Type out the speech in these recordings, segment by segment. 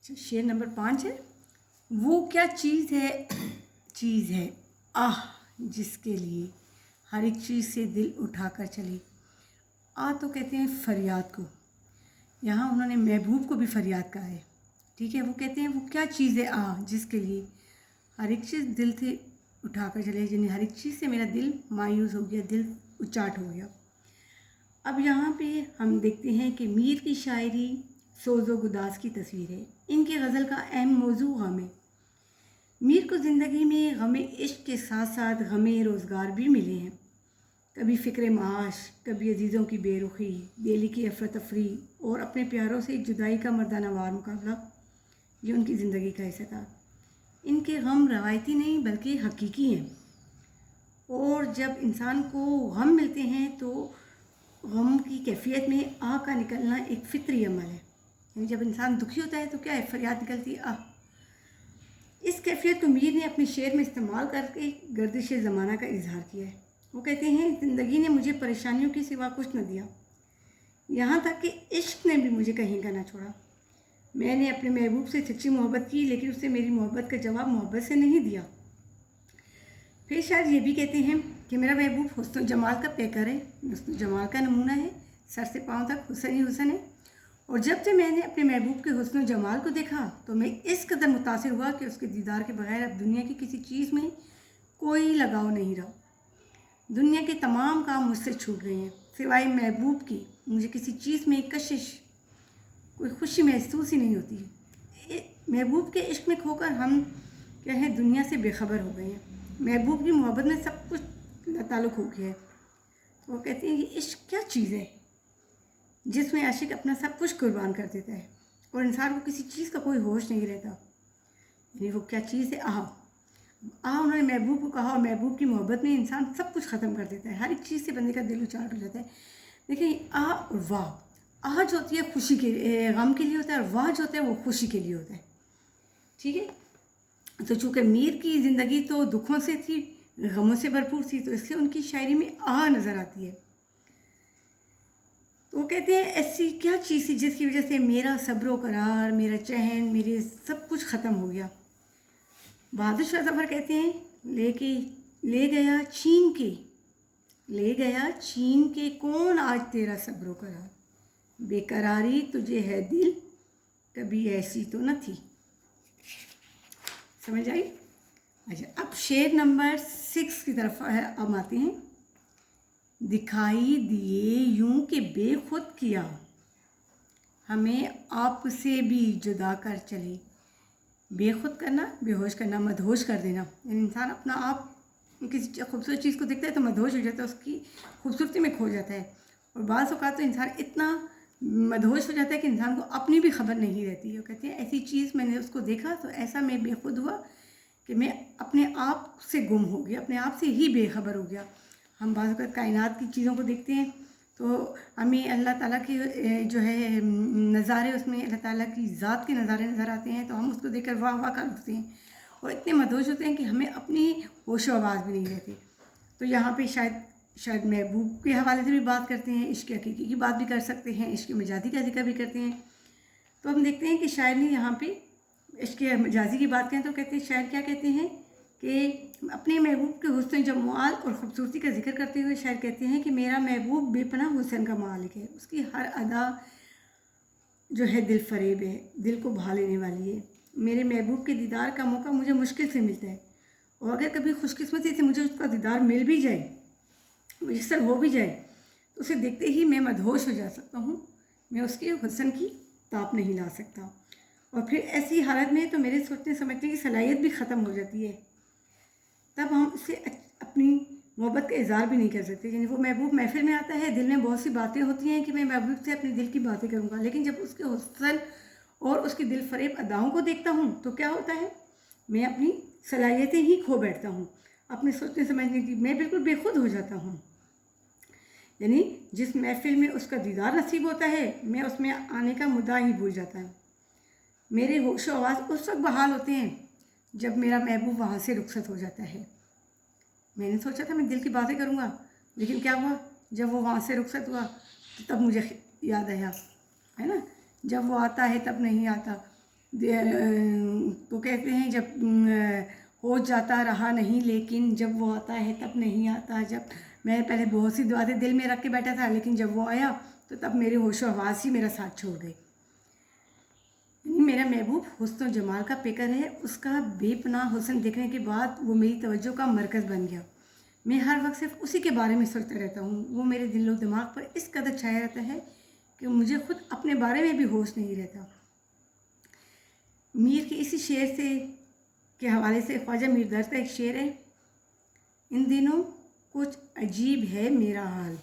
शेर नंबर 5 है। वो क्या चीज़ है आह जिसके लिए हर एक चीज़ से दिल उठाकर चले। आ तो कहते हैं फरियाद को, यहाँ उन्होंने महबूब को भी फरियाद कहा है। ठीक है, वो कहते हैं वो क्या चीज़ है आह जिसके लिए हर एक चीज़ दिल से उठाकर चले, यानी हर एक चीज़ से मेरा दिल मायूस हो गया, दिल उचाट हो गया। अब यहाँ पे हम देखते हैं कि मीर की शायरी सोज़ो गुदास की तस्वीर है। इनके गज़ल का अहम मौजू गम है। मीर को ज़िंदगी में गम इश्क के साथ साथ गम रोज़गार भी मिले हैं। कभी फ़िक्र माश, कभी अजीज़ों की बेरुखी, दिल्ली की अफरा तफरी और अपने प्यारों से जुदाई का मर्दाना वार मुकाबला, ये उनकी ज़िंदगी का हिस्सा था। इनके गम रवायती नहीं बल्कि हकीकी हैं, और जब इंसान को गम मिलते हैं तो गम की कैफियत में आह का निकलना एक फितरी अमल है। यानी जब इंसान दुखी होता है तो क्या है, फरियाद निकलती है, आह। इस कैफियत को मीर ने अपने शेर में इस्तेमाल करके गर्दिश ज़माना का इजहार किया है। वो कहते हैं ज़िंदगी ने मुझे परेशानियों के सिवा कुछ न दिया, यहाँ तक कि इश्क ने भी मुझे कहीं का ना छोड़ा। मैंने अपने महबूब से सच्ची मोहब्बत की, लेकिन उससे मेरी मोहब्बत का जवाब मोहब्बत से नहीं दिया। फिर शायद ये भी कहते हैं कि मेरा महबूब हुस्न जमाल का पैकर है, हुस्न जमाल का नमूना है, सर से पाँव तक हुस्न ही हुस्न है। और जब से मैंने अपने महबूब के हुस्न जमाल को देखा तो मैं इस कदर मुतासिर हुआ कि उसके दीदार के बगैर अब दुनिया की किसी चीज़ में कोई लगाव नहीं रहा। दुनिया के तमाम काम मुझसे छूट गए हैं, सिवाय महबूब की मुझे किसी चीज़ में कशिश, कोई खुशी महसूस ही नहीं होती। महबूब के इश्क में खोकर हम क्या है, दुनिया से बेखबर हो गए हैं। महबूब की मोहब्बत में सब कुछ ताल्लुक़ हो गया है। तो वो कहते हैं कि इश्क क्या चीज़ है जिसमें आशिक अपना सब कुछ कुर्बान कर देता है और इंसान को किसी चीज़ का कोई होश नहीं रहता। यानी वो क्या चीज़ है, आह। उन्होंने महबूब को कहा, और महबूब की मोहब्बत में इंसान सब कुछ ख़त्म कर देता है, हर एक चीज़ से बंदे का दिल उचाट हो जाता है। देखिए, आह और वाह, आह जो होती है खुशी के, गम के लिए होता है, और वाह जो होता है वो खुशी के लिए होता है। ठीक है, तो चूँकि मीर की ज़िंदगी तो दुखों से थी, गमों से भरपूर थी, तो इसलिए उनकी शायरी में आह नज़र आती है। तो वो कहते हैं ऐसी क्या चीज़ थी जिसकी वजह से मेरा सब्र करार, मेरा चैन, मेरे सब कुछ ख़त्म हो गया। बहादुर शाह ज़फ़र कहते हैं ले गया छीन के कौन आज तेरा सब्र करार, बेकरारी तुझे है दिल कभी ऐसी तो न थी। समझ आई? अच्छा, अब शेर नंबर 6 की तरफ हम आते हैं। दिखाई दिए यूं कि बेखुद किया, हमें आपसे भी जुदा कर चले। बेखुद करना, बेहोश करना, मदहोश कर देना। यानी इंसान अपना आप किसी खूबसूरत चीज़ को देखता है तो मदहोश हो जाता है, उसकी खूबसूरती में खो जाता है। और बाज़ औक़ात तो इंसान इतना मदहोश हो जाता है कि इंसान को अपनी भी खबर नहीं रहती है। वो कहते हैं ऐसी चीज़ मैंने उसको देखा तो ऐसा मैं बेखुद हुआ कि मैं अपने आप से गुम हो गया, अपने आप से ही बेखबर हो गया। हम बाज़ औक़ात कायनात की चीज़ों को देखते हैं तो हमें अल्लाह ताला की जो है नज़ारे, उसमें अल्लाह ताला की ज़ात के नज़ारे नज़र आते हैं, तो हम उसको देखकर वाह वाह कर उठते हैं और इतने मदहोश होते हैं कि हमें अपनी होश व आवाज़ भी नहीं रहती। तो यहाँ पे शायद महबूब के हवाले से भी बात करते हैं, इश्क़ हकीकी की बात भी कर सकते हैं, इश्क़ मजाजी का जिक्र भी करते हैं। तो हम देखते हैं कि शायर ने यहाँ पे इश्क़ मजाजी की बात करें तो कहते हैं, शायर क्या कहते हैं कि अपने महबूब के हुस्न जमाल और ख़ूबसूरती का जिक्र करते हुए शायर कहते हैं कि मेरा महबूब बेपनाह हुस्न का मालिक है, उसकी हर अदा जो है दिल फरेब है, दिल को भा लेने वाली है। मेरे महबूब के दीदार का मौका मुझे मुश्किल से मिलता है, और अगर कभी खुशकिस्मती से मुझे उसका दीदार मिल भी जाए, मुयसर हो भी जाए, तो उसे देखते ही मैं मदहोश हो जा सकता हूँ, मैं उसके हुस्न की ताप नहीं ला सकता। और फिर ऐसी हालत में तो मेरे सोचने समझने की सलाहियत भी ख़त्म हो जाती है, तब हम उससे अपनी मोहब्बत का इज़हार भी नहीं कर सकते। यानी वो महबूब महफिल में आता है, दिल में बहुत सी बातें होती हैं कि मैं महबूब से अपने दिल की बातें करूँगा, लेकिन जब उसके हुस्न और उसकी दिल फरेब अदाओं को देखता हूँ तो क्या होता है, मैं अपनी सलाहियतें ही खो बैठता हूँ, अपने सोचने समझने की मैं बिल्कुल बेखुद हो जाता हूँ। यानी जिस महफिल में उसका दीदार नसीब होता है, मैं उसमें आने का मुद्दा ही भूल जाता है। मेरे होश व आवाज़ उस वक्त बहाल होते हैं जब मेरा महबूब वहाँ से रुखसत हो जाता है। मैंने सोचा था मैं दिल की बातें करूँगा, लेकिन क्या हुआ, जब वो वहाँ से रुखसत हुआ तो तब मुझे याद आया, है ना, जब वो आता है तब नहीं आता। تو کہتے ہیں جب ہو جاتا رہا نہیں لیکن جب وہ آتا ہے تب نہیں آتا. جب میں پہلے بہت سی دعائیں دل میں رکھ کے بیٹھا تھا لیکن جب وہ آیا تو تب میرے ہوش و حواس ہی میرا ساتھ چھوڑ گئے. یعنی میرا محبوب حسن و جمال کا پیکر ہے. اس کا بے پناہ حسن دیکھنے کے بعد وہ میری توجہ کا مرکز بن گیا. میں ہر وقت صرف اسی کے بارے میں سوچتا رہتا ہوں. وہ میرے دل و دماغ پر اس قدر چھایا رہتا ہے کہ مجھے خود اپنے بارے میں بھی ہوش نہیں رہتا. میر کے اسی شعر سے کے حوالے سے خواجہ میر درد کا ایک شعر ہے. ان دنوں کچھ عجیب ہے میرا حال.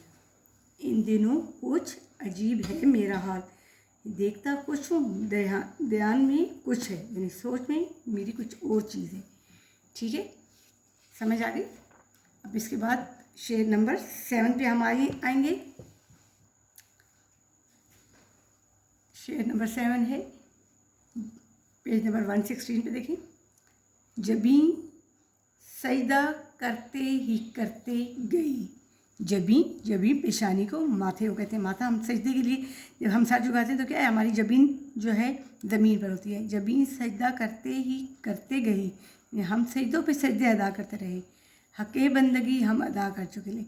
ان دنوں کچھ عجیب ہے میرا حال. دیکھتا کچھ ہوں دھیان میں کچھ ہے. یعنی سوچ میں میری کچھ اور چیز ہے. ٹھیک ہے, سمجھ آ گئی. اب اس کے بعد شعر نمبر 7 پہ ہم آئیں گے. شعر نمبر 7 ہے, پیج نمبر 116 پہ دیکھیں. جبیں سجدہ کرتے ہی کرتے گئی. جبیں پیشانی کو ماتھے کو کہتے ہیں. ماتھا ہم سجدے کے لیے جب ہم سر جھکاتے ہیں تو کیا ہے, ہماری جبین جو ہے زمین پر ہوتی ہے. جبیں سجدہ کرتے ہی کرتے گئی, ہم سجدوں پہ سجدے ادا کرتے رہے. حق بندگی ہم ادا کر چکے لیں.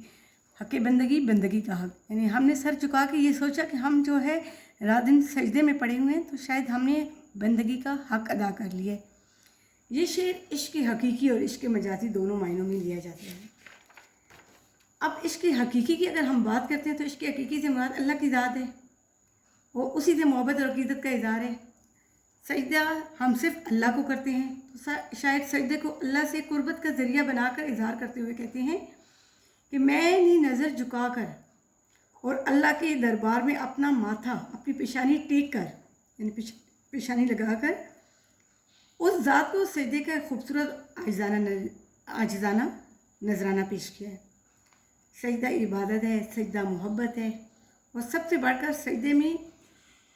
حق بندگی کا حق, یعنی ہم نے سر جھکا کے یہ سوچا کہ ہم جو ہے رات دن سجدے میں پڑے ہوئے ہیں تو شاید ہم نے بندگی کا حق ادا کر لیا ہے. یہ شعر عشق حقیقی اور عشق مجازی دونوں معنوں میں لیا جاتا ہے. اب عشق حقیقی کی اگر ہم بات کرتے ہیں تو عشق حقیقی سے مراد اللہ کی ذات ہے, وہ اسی سے محبت اور عقیدت کا اظہار ہے. سجدہ ہم صرف اللہ کو کرتے ہیں, تو شاید سجدے کو اللہ سے قربت کا ذریعہ بنا کر اظہار کرتے ہوئے کہتے ہیں کہ میں نے نظر جھکا کر اور اللہ کے دربار میں اپنا ماتھا, اپنی پیشانی ٹیک کر, یعنی پیشانی لگا کر اس ذات کو سجدے کا خوبصورت عاجزانہ نذرانہ پیش کیا ہے. سجدہ عبادت ہے, سجدہ محبت ہے, اور سب سے بڑھ کر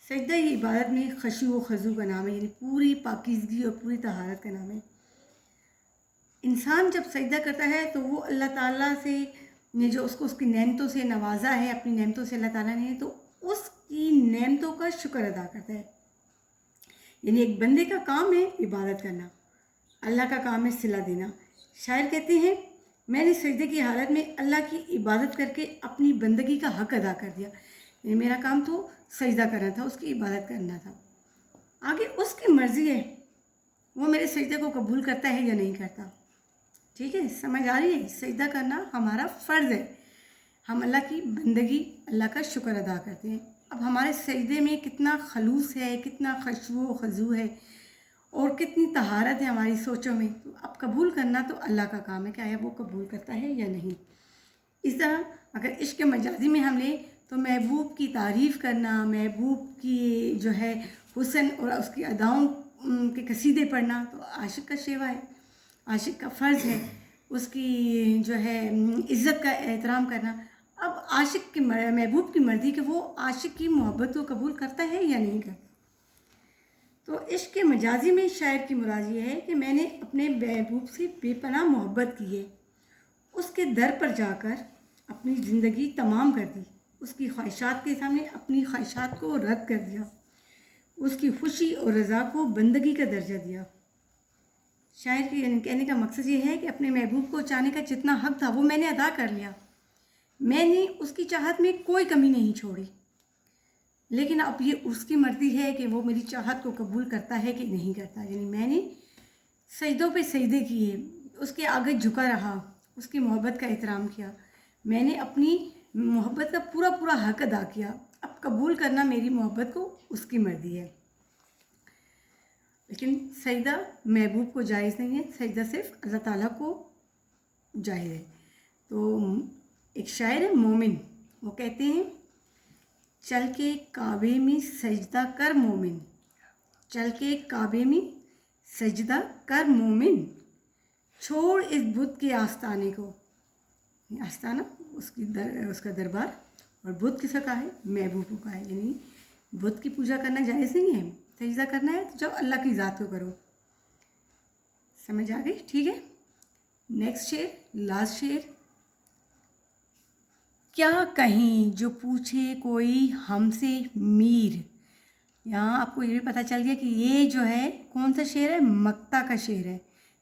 سجدہ عبادت میں خشوع و خضوع کا نام ہے, یعنی پوری پاکیزگی اور پوری طہارت کا نام ہے. انسان جب سجدہ کرتا ہے تو وہ اللہ تعالیٰ سے نے جو اس کی نعمتوں سے نوازا ہے, اپنی نعمتوں سے اللہ تعالیٰ نے, تو اس کی نعمتوں کا شکر ادا کرتا ہے. یعنی ایک بندے کا کام ہے عبادت کرنا, اللہ کا کام ہے صلہ دینا. شاعر کہتے ہیں میں نے سجدے کی حالت میں اللہ کی عبادت کر کے اپنی بندگی کا حق ادا کر دیا. یعنی میرا کام تو سجدہ کرنا تھا, اس کی عبادت کرنا تھا. آگے اس کی مرضی ہے وہ میرے سجدے کو قبول کرتا ہے یا نہیں کرتا. ٹھیک ہے, سمجھ آ رہی ہے. سجدہ کرنا ہمارا فرض ہے. ہم اللہ کی بندگی, اللہ کا شکر ادا کرتے ہیں. اب ہمارے سجدے میں کتنا خلوص ہے, کتنا خشوع و خضوع ہے, اور کتنی طہارت ہے ہماری سوچوں میں. تو اب قبول کرنا تو اللہ کا کام ہے کہ آیا وہ قبول کرتا ہے یا نہیں. اس طرح اگر عشق مجازی میں ہم لیں تو محبوب کی تعریف کرنا, محبوب کی جو ہے حسن اور اس کی اداؤں کے قصیدے پڑھنا تو عاشق کا شیوا ہے, عاشق کا فرض ہے. اس کی جو ہے عزت کا احترام کرنا. اب عاشق کی محبوب کی مرضی کہ وہ عاشق کی محبت کو قبول کرتا ہے یا نہیں کرتا. تو عشق مجازی میں شاعر کی مراد یہ ہے کہ میں نے اپنے محبوب سے بے پناہ محبت کی ہے, اس کے در پر جا کر اپنی زندگی تمام کر دی, اس کی خواہشات کے سامنے اپنی خواہشات کو رد کر دیا, اس کی خوشی اور رضا کو بندگی کا درجہ دیا. شاعر کے کہنے کا مقصد یہ ہے کہ اپنے محبوب کو چاہنے کا جتنا حق تھا وہ میں نے ادا کر لیا. میں نے اس کی چاہت میں کوئی کمی نہیں چھوڑی, لیکن اب یہ اس کی مرضی ہے کہ وہ میری چاہت کو قبول کرتا ہے کہ نہیں کرتا. یعنی میں نے سجدوں پہ سجدے کیے, اس کے آگے جھکا رہا, اس کی محبت کا احترام کیا, میں نے اپنی محبت کا پورا حق ادا کیا. اب قبول کرنا میری محبت کو اس کی مرضی ہے, لیکن سجدہ محبوب کو جائز نہیں ہے, سجدہ صرف اللہ تعالیٰ کو جائز ہے. تو ایک شاعر ہے مومن, وہ کہتے ہیں چل کے کعبے میں سجدہ کر مومن, چل کے کعبے میں سجدہ کر مومن, چھوڑ اس بت کے آستانے کو. آستانہ اس کا دربار, اور بت کس کا ہے, محبوب کا ہے. یعنی بت کی پوجا کرنا جائز نہیں ہے, سجدہ کرنا ہے تو جب اللہ کی ذات کو کرو. سمجھ آ گئی. ٹھیک ہے, نیکسٹ شعر, لاسٹ شعر. کیا کہیں جو پوچھے کوئی ہم سے میر, यहाँ आपको ये भी पता चल गया कि ये जो है कौन सा शेर है, मक्ता का शेर है।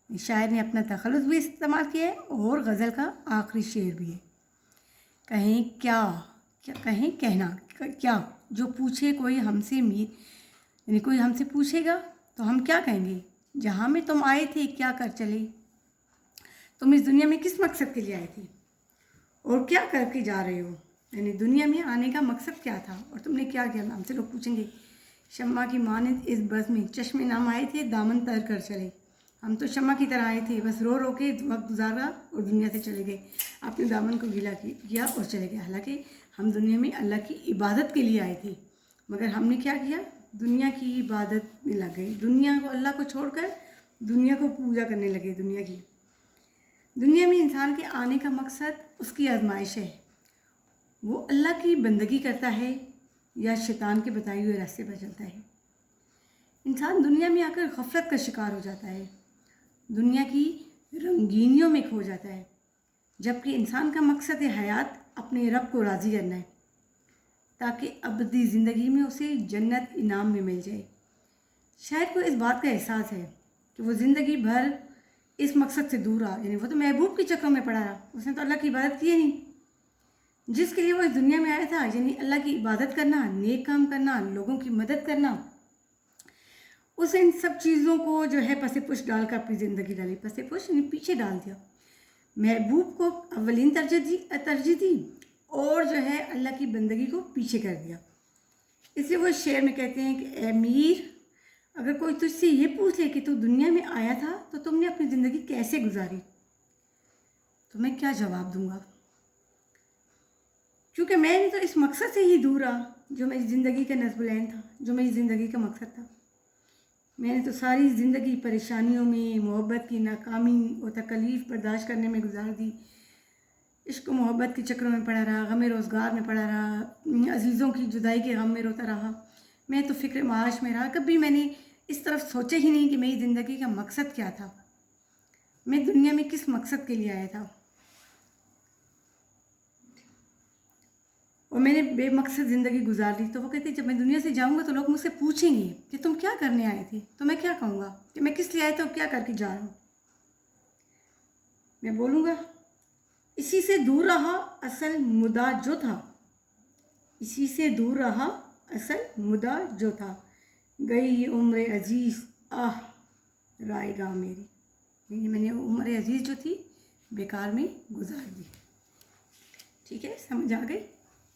शायर ने अपना तखल्लुस भी इस्तेमाल किया है और गज़ल का आखिरी शेर भी है। कहें क्या, क्या कहें कहना, क्या जो पूछे कोई हमसे यानी कोई हमसे पूछेगा तो हम क्या कहेंगे, जहाँ में तुम आए थे क्या कर चले, तुम इस दुनिया में किस मकसद के लिए आए थे और क्या करके जा रहे हो, यानी दुनिया में आने का मकसद क्या था और तुमने क्या किया। हमसे लोग पूछेंगे। शम्मा की मानिंद इस बस में चश्मे नाम आए थे, दामन तर कर चले। हम तो शम्मा की तरह आए थे, बस रो रो के वक्त गुजारा और दुनिया से चले गए, अपने दामन को गीला किया और चले गए। हालांकि हम दुनिया में अल्लाह की इबादत के लिए आए थे, मगर हमने क्या किया, दुनिया की इबादत में लग गए। दुनिया को, अल्लाह को छोड़कर दुनिया को पूजा करने लगे। दुनिया में इंसान के आने का मकसद उसकी आजमाइश है, वो अल्लाह की बंदगी करता है या शैतान के बताए हुए रास्ते पर चलता है। इंसान दुनिया में आकर गफलत का शिकार हो जाता है, दुनिया की रंगीनियों में खो जाता है, जबकि इंसान का मकसद हयात अपने रब को राज़ी करना है ताकि अबदी ज़िंदगी में उसे जन्नत इनाम में मिल जाए। शायद को इस बात का एहसास है कि वो ज़िंदगी भर इस मकसद से दूर रहा, यानी वो तो महबूब के चक्रों में पड़ा रहा, उसने तो अल्लाह की इबादत की नहीं जिसके लिए वो इस दुनिया में आया था, यानी अल्लाह की इबादत करना, नेक काम करना, लोगों की मदद करना। उसे इन सब चीज़ों को जो है पसे पुश डालकर अपनी ज़िंदगी डाली, पसे पुश यानी पीछे डाल दिया। महबूब को अव्वलीन तरजीह दी और जो है अल्लाह की बंदगी को पीछे कर दिया। इसलिए वो शेर में कहते हैं कि ए मीर, अगर कोई तुझसे ये पूछ ले कि तू दुनिया में आया था तो तुमने अपनी ज़िंदगी कैसे गुजारी, तो मैं क्या जवाब दूंगा, क्योंकि मैंने तो इस मकसद से ही दूर रहा जो मेरी ज़िंदगी का नज़्ब-ए-ऐन था, जो मेरी ज़िंदगी का मकसद था। मैंने तो सारी ज़िंदगी परेशानियों में, मोहब्बत की नाकामी और तकलीफ़ बर्दाश्त करने में गुजार दी। इश्क और मोहब्बत के चक्रों में पड़ा रहा, गम रोज़गार में पड़ा रहा, अजीज़ों की जुदाई के गम में रोता रहा। मैं तो फ़िक्र माश में रहा, कभी मैंने इस तरफ सोचा ही नहीं कि मेरी ज़िंदगी का मकसद क्या था, मैं दुनिया में किस मकसद के लिए आया था। और मैंने बेमकसद ज़िंदगी गुजार ली। तो वो कहते जब मैं दुनिया से जाऊँगा तो लोग मुझसे पूछेंगे कि तुम क्या करने आए थे, तो मैं क्या कहूँगा कि मैं किस लिए आया था और क्या करके जा रहा हूँ। मैं बोलूँगा इसी से दूर रहा असल मुद्दा जो था, इसी से दूर रहा असल मुद्दा जो था, गई ये उम्र अजीज़ आह रायगा मेरी, यानी मैंने उम्र अजीज़ जो थी बेकार में गुजार दी। ठीक है, समझ आ गई।